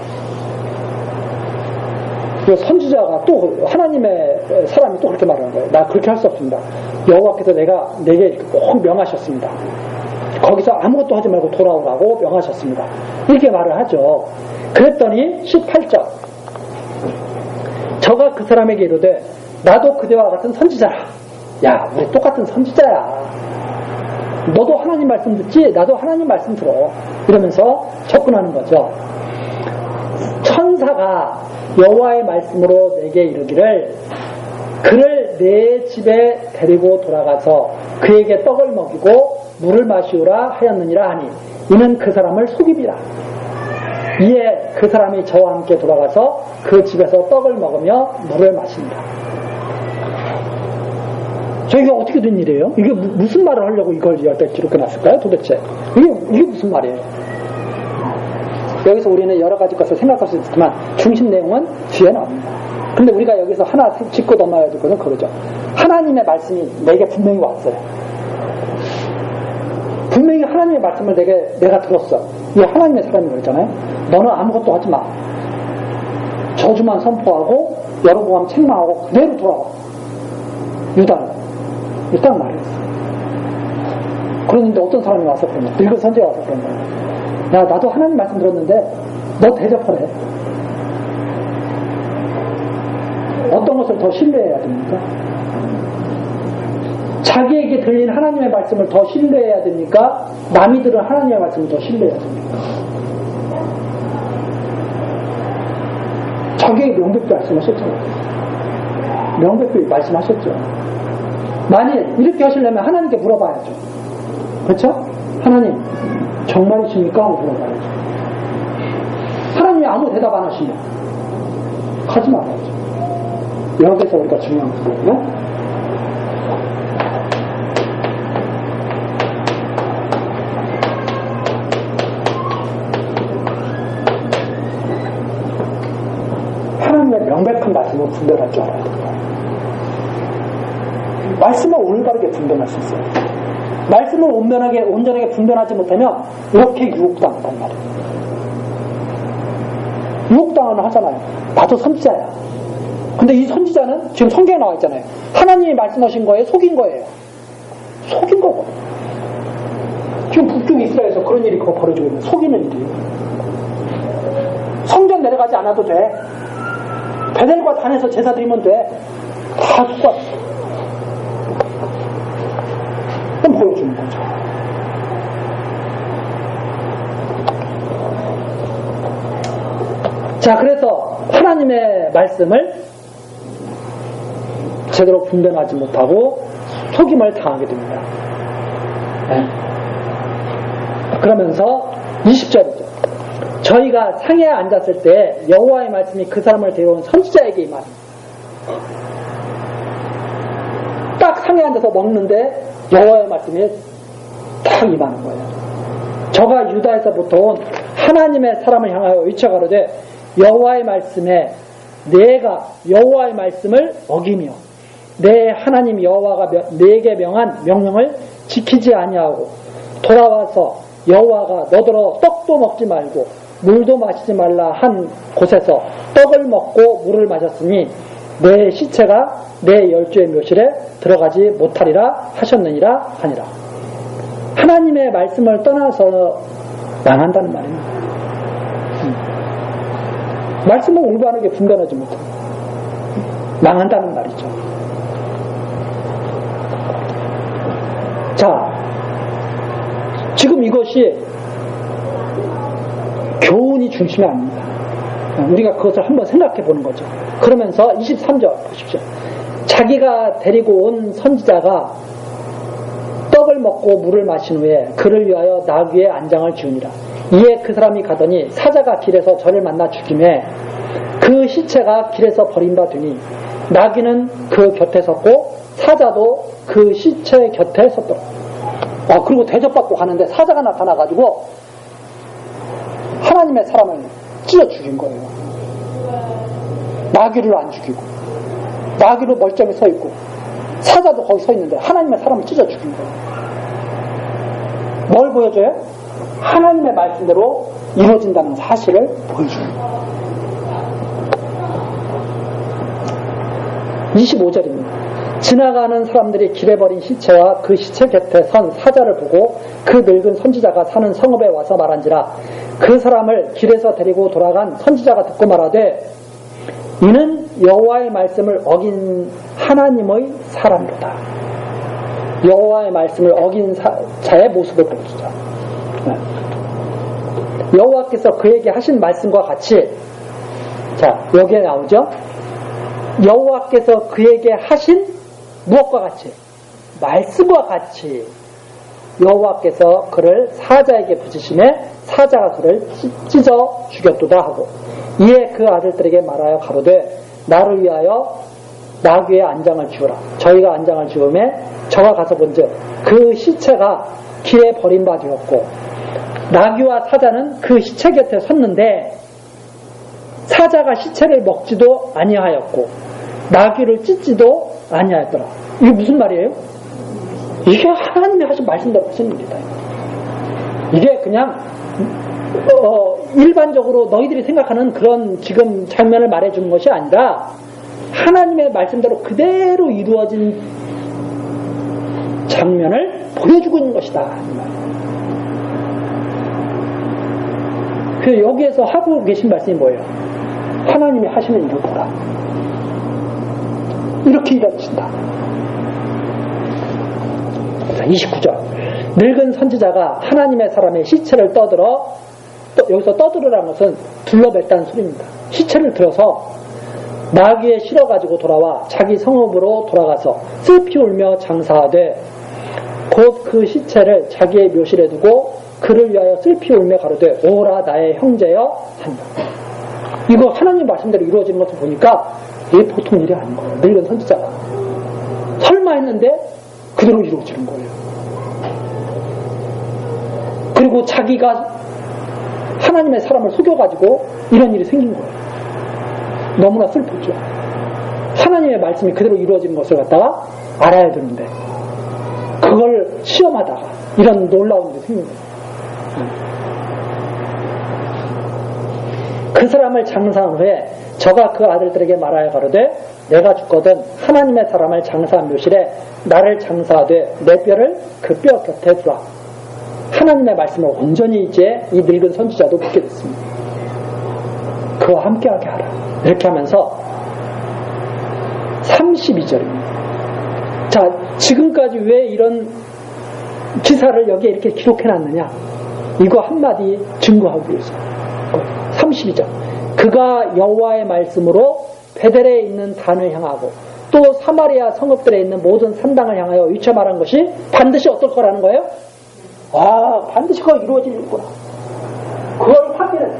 선지자가 또 하나님의 사람이 또 그렇게 말하는 거예요. 나 그렇게 할 수 없습니다. 여호와께서 내게 이렇게 꼭 명하셨습니다. 거기서 아무것도 하지 말고 돌아오라고 명하셨습니다. 이렇게 말을 하죠. 그랬더니 18절 저가 그 사람에게 이르되 나도 그대와 같은 선지자라. 야, 우리 똑같은 선지자야. 너도 하나님 말씀 듣지? 나도 하나님 말씀 들어. 이러면서 접근하는 거죠. 천사가 여호와의 말씀으로 내게 이르기를 그를 내 집에 데리고 돌아가서 그에게 떡을 먹이고 물을 마시우라 하였느니라 하니 이는 그 사람을 속임이라. 이에 그 사람이 저와 함께 돌아가서 그 집에서 떡을 먹으며 물을 마십니다. 저희가 어떻게 된 일이에요? 이게 무슨 말을 하려고 이걸 이렇게 놨을까요? 도대체 이게 무슨 말이에요? 여기서 우리는 여러 가지 것을 생각할 수 있지만 중심 내용은 뒤에 나옵니다. 근데 우리가 여기서 하나 짚고 넘어야 될 것은 그러죠. 하나님의 말씀이 내게 분명히 왔어요. 분명히 하나님의 말씀을 내가 들었어. 이게 하나님의 사람이 그랬잖아요. 너는 아무것도 하지 마. 저주만 선포하고 여로보암 책망하고 그대로 돌아와. 유다는 딱 말했어요. 그런데 어떤 사람이 와서 그런 거야. 늙은 선지가 와서 그런 거야. 야, 나도 하나님 말씀 들었는데 너 대접하래. 어떤 것을 더 신뢰해야 됩니까? 자기에게 들린 하나님의 말씀을 더 신뢰해야 됩니까? 남이 들은 하나님의 말씀을 더 신뢰해야 됩니까? 자기에게 명백히 말씀하셨잖아요. 명백히 말씀하셨죠. 만일 이렇게 하시려면 하나님께 물어봐야죠. 그렇죠? 하나님 정말이십니까? 하고 물어봐야죠. 하나님이 아무 대답 안 하시면 하지 말아야죠. 여기서 우리가 중요한 거거든요. 하나님의 명백한 말씀을 분별할 줄 알아야 돼요. 말씀을 올바르게 분별할 수 있어요. 말씀을 온전하게 분별하지 못하면 이렇게 유혹당한단 말이에요. 유혹당하는 하잖아요. 나도 선지자야. 근데 이 선지자는 지금 성경에 나와 있잖아요. 하나님이 말씀하신 거에 속인 거예요. 속인 거고. 지금 북쪽 이스라엘에서 그런 일이 벌어지고 있는 속이는 일이에요. 성전 내려가지 않아도 돼. 베델과 단에서 제사 드리면 돼. 다 속았어. 그럼 보여주는 거죠. 자, 그래서 하나님의 말씀을 제대로 분별하지 못하고 속임을 당하게 됩니다. 네. 그러면서 20절이죠. 저희가 상에 앉았을 때 여호와의 말씀이 그 사람을 데려온 선지자에게 임합니다. 딱 상에 앉아서 먹는데 여호와의 말씀이 딱 임하는 거예요. 저가 유다에서부터 온 하나님의 사람을 향하여 외쳐가로되 여호와의 말씀에 내가 여호와의 말씀을 어기며 내 하나님 여호와가 내게 명한 명령을 지키지 아니하고 돌아와서 여호와가 너더러 떡도 먹지 말고 물도 마시지 말라 한 곳에서 떡을 먹고 물을 마셨으니 내 시체가 내 열조의 묘실에 들어가지 못하리라 하셨느니라 하니라. 하나님의 말씀을 떠나서 망한다는 말입니다. 말씀을 공부하는 게 분간하지 못해 망한다는 말이죠. 자, 지금 이것이 교훈이 중심이 아닙니다. 우리가 그것을 한번 생각해 보는 거죠. 그러면서 23절 보십시오. 자기가 데리고 온 선지자가 떡을 먹고 물을 마신 후에 그를 위하여 나귀의 안장을 지우니라. 이에 그 사람이 가더니 사자가 길에서 저를 만나 죽임에 그 시체가 길에서 버림받으니 나귀는 그 곁에 섰고 사자도 그 시체 곁에 섰더라. 그리고 대접받고 가는데 사자가 나타나가지고 하나님의 사람을 찢어 죽인 거예요. 나귀를 안 죽이고 나귀로 멀쩡히 서 있고 사자도 거기 서 있는데 하나님의 사람을 찢어 죽인 거예요. 뭘 보여줘요? 하나님의 말씀대로 이루어진다는 사실을 보여주는 거예요. 25절입니다. 지나가는 사람들이 길에 버린 시체와 그 시체 곁에 선 사자를 보고 그 늙은 선지자가 사는 성읍에 와서 말한지라. 그 사람을 길에서 데리고 돌아간 선지자가 듣고 말하되 이는 여호와의 말씀을 어긴 하나님의 사람이로다. 여호와의 말씀을 어긴 자의 모습을 보여주죠. 여호와께서 그에게 하신 말씀과 같이, 자, 여기에 나오죠. 여호와께서 그에게 하신 무엇과 같이? 말씀과 같이 여호와께서 그를 사자에게 붙이심에 사자가 그를 찢어 죽였도다 하고, 이에 그 아들들에게 말하여 가로되 나를 위하여 나귀의 안장을 지우라. 저희가 안장을 지우매 저가 가서 본즉 그 시체가 길에 버림받았고 나귀와 사자는 그 시체 곁에 섰는데 사자가 시체를 먹지도 아니하였고 나귀를 찢지도 아니하였더라. 이게 무슨 말이에요? 이게 하나님이 하신 말씀대로 하신 일이다. 이게 그냥 일반적으로 너희들이 생각하는 그런 지금 장면을 말해주는 것이 아니라 하나님의 말씀대로 그대로 이루어진 장면을 보여주고 있는 것이다. 그래서 여기에서 하고 계신 말씀이 뭐예요? 하나님이 하시는 일을 보라. 이렇게 이루어진다. 29절. 늙은 선지자가 하나님의 사람의 시체를 떠들어, 여기서 떠들으라는 것은 둘러맸다는 소리입니다. 시체를 들어서 나귀에 실어가지고 돌아와 자기 성읍으로 돌아가서 슬피 울며 장사하되 곧 그 시체를 자기의 묘실에 두고 그를 위하여 슬피 울며 가로되 오라 나의 형제여 한다. 이거 하나님 말씀대로 이루어지는 것을 보니까 이게 보통 일이 아닌 거예요. 늙은 선지자가 설마 했는데 그대로 이루어지는 거예요. 그리고 자기가 하나님의 사람을 속여가지고 이런 일이 생긴 거예요. 너무나 슬프죠. 하나님의 말씀이 그대로 이루어지는 것을 갖다가 알아야 되는데 그걸 시험하다가 이런 놀라운 일이 생긴 거예요. 그 사람을 장사한 후에 저가 그 아들들에게 말하여 가로되 내가 죽거든 하나님의 사람을 장사한 묘실에 나를 장사하되 내 뼈를 그 뼈 곁에 두라. 하나님의 말씀을 온전히 이제 이 늙은 선지자도 듣게 됐습니다. 그와 함께하게 하라. 이렇게 하면서 32절입니다. 자, 지금까지 왜 이런 기사를 여기에 이렇게 기록해놨느냐? 이거 한마디 증거하기 위해서. 32절. 그가 여호와의 말씀으로 베델에 있는 단을 향하고 또 사마리아 성읍들에 있는 모든 산당을 향하여 위쳐 말한 것이 반드시 어떨 거라는 거예요? 반드시 그거 이루어질 일이구나. 그걸 하기는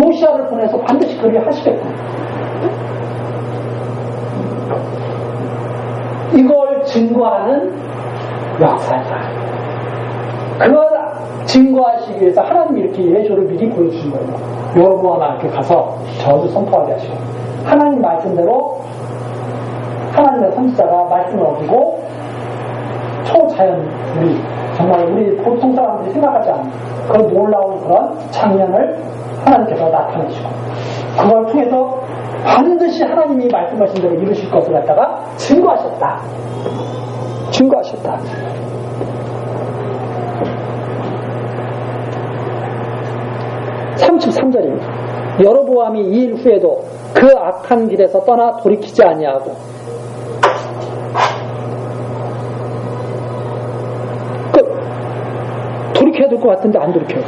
요시아를 보내서 반드시 그를 하시겠구나. 이걸 증거하는 역사이다. 그걸 증거하시기 위해서 하나님이 이렇게 예조를 미리 보여주신 거예요. 여러분과 이렇게 가서 저주 선포하게 하시고 하나님 말씀대로 하나님의 선지자가 말씀을 어기고 초자연물이 정말 우리 보통 사람들이 생각하지 않는 그런 놀라운 그런 장면을 하나님께서 나타내시고 그걸 통해서 반드시 하나님이 말씀하신 대로 이루실 것을 갖다가 증거하셨다. 33절입니다. 여로보암이 2일 후에도 그 악한 길에서 떠나 돌이키지 아니하고 돌이켜야 될 것 같은데 안 돌이켜요.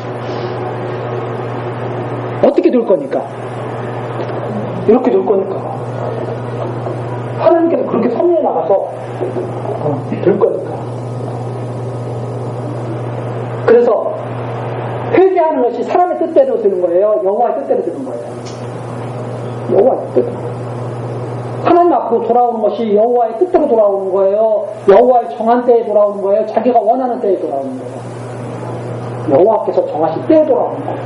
어떻게 될 거니까? 이렇게 될 거니까. 하나님께서 그렇게 섭리해 나가서 될 거니까. 그래서 회개하는 것이 사람의 뜻대로 되는 거예요? 여호와의 뜻대로 되는 거예요? 여호와의 뜻대로. 하나님 앞으로 돌아오는 것이 여호와의 뜻대로 돌아오는 거예요? 여호와의 정한 때에 돌아오는 거예요? 자기가 원하는 때에 돌아오는 거예요? 여호와께서 정하신 때에 돌아오는 거예요.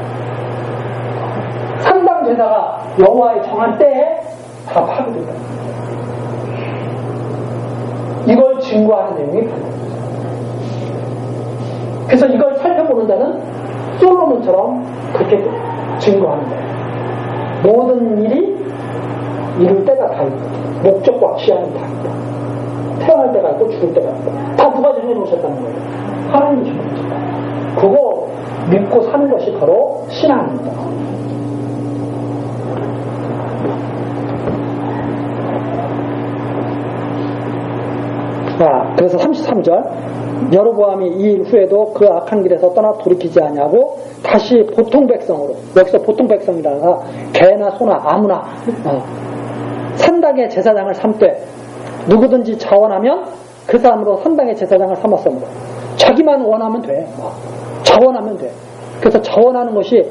산당 제사가 여호와의 정한 때에 다 파괴된다. 이걸 증거하는 내용이 바로 그래서 이걸 살펴보는 자는 솔로몬처럼 그렇게 증거하는 거예요. 모든 일이 이룰 때가 다 있고 목적과 시한이 다 있다. 태어날 때가 있고 죽을 때가 있고 다 누가 정해놓으셨다는 거예요. 하나님이 정해놓으셨다. 그거 믿고 사는 것이 바로 신앙입니다. 그래서 33절 여로보암이 2일 후에도 그 악한 길에서 떠나 돌이키지 아니하고 다시 보통 백성으로, 여기서 보통 백성이라가 개나 소나 아무나 산당의 제사장을 삼되 누구든지 자원하면 그 사람으로 산당의 제사장을 삼았으므로 자기만 원하면 돼. 자원하면 돼. 그래서 자원하는 것이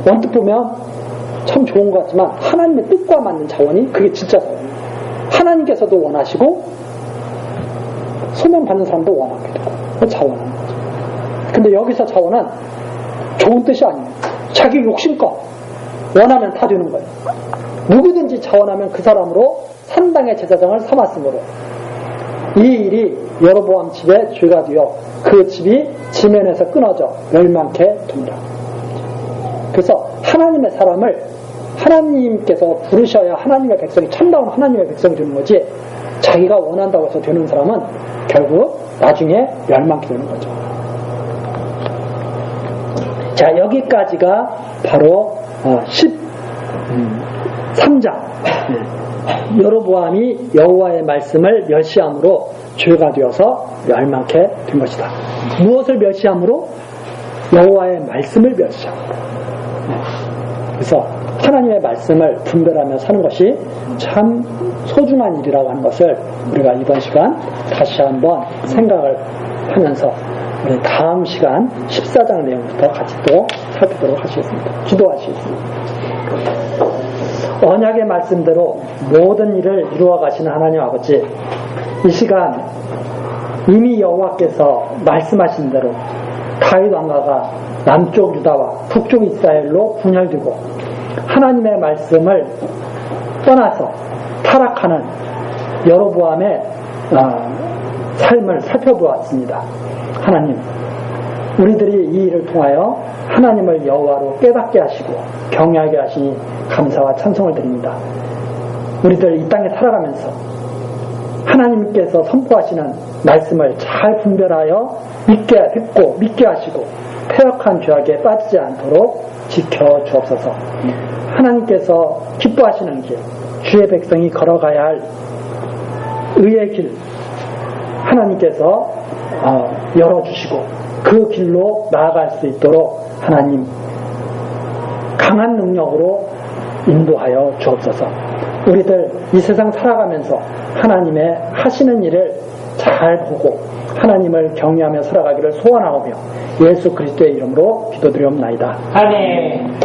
언뜻 보면 참 좋은 것 같지만 하나님의 뜻과 맞는 자원이 그게 진짜 자원이에요. 하나님께서도 원하시고 소명 받는 사람도 원하게 되고 자원하는 거죠. 근데 여기서 자원은 좋은 뜻이 아니에요. 자기 욕심껏 원하면 다 되는 거예요. 누구든지 자원하면 그 사람으로 산당의 제사장을 삼았으므로 이 일이 여로보암 집에 죄가 되어 그 집이 지면에서 끊어져 멸망케 됩니다. 그래서 하나님의 사람을 하나님께서 부르셔야 하나님의 백성이 참다운 하나님의 백성이 되는 거지 자기가 원한다고 해서 되는 사람은 결국 나중에 멸망케 되는 거죠. 자, 여기까지가 바로 13장 여로보암이 여호와의 말씀을 멸시함으로 죄가 되어서 멸망케 된 것이다. 무엇을 멸시함으로? 여호와의 말씀을 멸시함으로. 그래서 하나님의 말씀을 분별하며 사는 것이 참 소중한 일이라고 하는 것을 우리가 이번 시간 다시 한번 생각을 하면서 우리 다음 시간 14장 내용부터 같이 또 살펴보도록 하시겠습니다. 기도하시겠습니다. 언약의 말씀대로 모든 일을 이루어 가시는 하나님 아버지, 이 시간 이미 여호와께서 말씀하신 대로 다윗 왕가가 남쪽 유다와 북쪽 이스라엘로 분열되고 하나님의 말씀을 떠나서 타락하는 여로보암의 삶을 살펴보았습니다. 하나님, 우리들이 이 일을 통하여 하나님을 여호와로 깨닫게 하시고 경외하게 하시니 감사와 찬송을 드립니다. 우리들 이 땅에 살아가면서 하나님께서 선포하시는 말씀을 잘 분별하여 듣고 믿게 하시고 패역한 죄악에 빠지지 않도록 지켜 주옵소서. 하나님께서 기뻐하시는 길, 주의 백성이 걸어가야 할 의의 길 하나님께서 열어주시고 그 길로 나아갈 수 있도록 하나님 강한 능력으로 인도하여 주옵소서. 우리들 이 세상 살아가면서 하나님의 하시는 일을 잘 보고 하나님을 경외하며 살아가기를 소원하오며 예수 그리스도의 이름으로 기도드리옵나이다. 아멘.